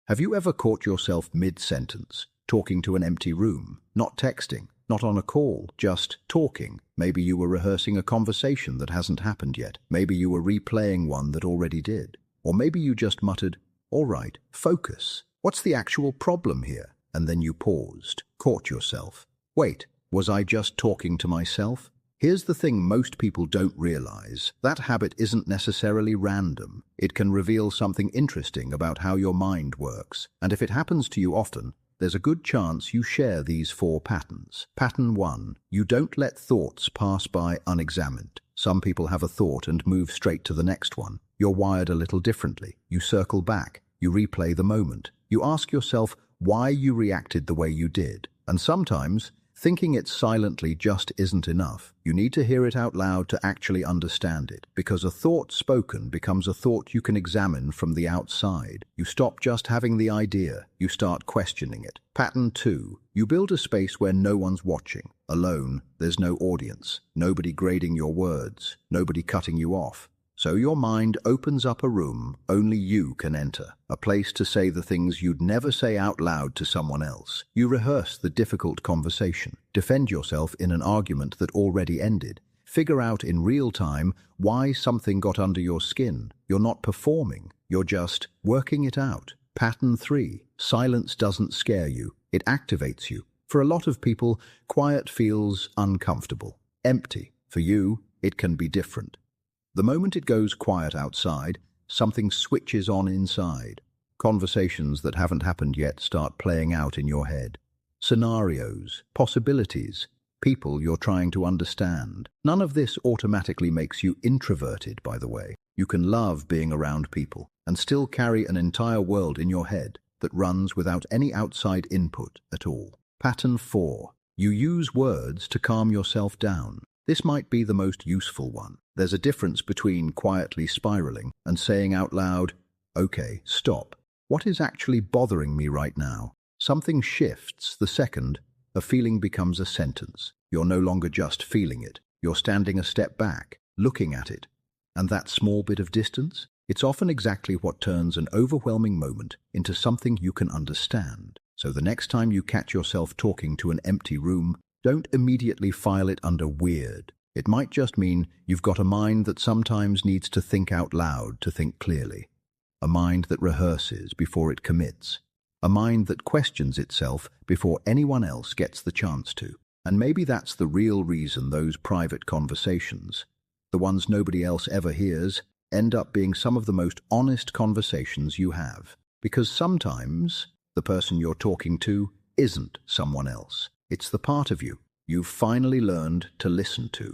Have you ever caught yourself mid-sentence, talking to an empty room, not texting, not on a call, just talking? Maybe you were rehearsing a conversation that hasn't happened yet. Maybe you were replaying one that already did. Or maybe you just muttered, "All right, focus. What's the actual problem here?" And then you paused, caught yourself. Wait, was I just talking to myself? Here's the thing most people don't realize. That habit isn't necessarily random. It can reveal something interesting about how your mind works. And if it happens to you often, there's a good chance you share these 4 patterns. Pattern 1. You don't let thoughts pass by unexamined. Some people have a thought and move straight to the next one. You're wired a little differently. You circle back. You replay the moment. You ask yourself why you reacted the way you did. And sometimes, thinking it silently just isn't enough. You need to hear it out loud to actually understand it, because a thought spoken becomes a thought you can examine from the outside. You stop just having the idea, you start questioning it. Pattern 2. You build a space where no one's watching. Alone, there's no audience, nobody grading your words, nobody cutting you off. So your mind opens up a room only you can enter, a place to say the things you'd never say out loud to someone else. You rehearse the difficult conversation, defend yourself in an argument that already ended, figure out in real time why something got under your skin. You're not performing, you're just working it out. Pattern 3. Silence doesn't scare you, it activates you. For a lot of people, quiet feels uncomfortable, empty. For you, it can be different. The moment it goes quiet outside, something switches on inside. Conversations that haven't happened yet start playing out in your head. Scenarios, possibilities, people you're trying to understand. None of this automatically makes you introverted, by the way. You can love being around people and still carry an entire world in your head that runs without any outside input at all. Pattern 4. You use words to calm yourself down. This might be the most useful one. There's a difference between quietly spiraling and saying out loud, "Okay, stop. What is actually bothering me right now?" Something shifts the second a feeling becomes a sentence. You're no longer just feeling it. You're standing a step back, looking at it. And that small bit of distance, it's often exactly what turns an overwhelming moment into something you can understand. So the next time you catch yourself talking to an empty room, don't immediately file it under weird. It might just mean you've got a mind that sometimes needs to think out loud to think clearly. A mind that rehearses before it commits. A mind that questions itself before anyone else gets the chance to. And maybe that's the real reason those private conversations, the ones nobody else ever hears, end up being some of the most honest conversations you have. Because sometimes the person you're talking to isn't someone else. It's the part of you you've finally learned to listen to.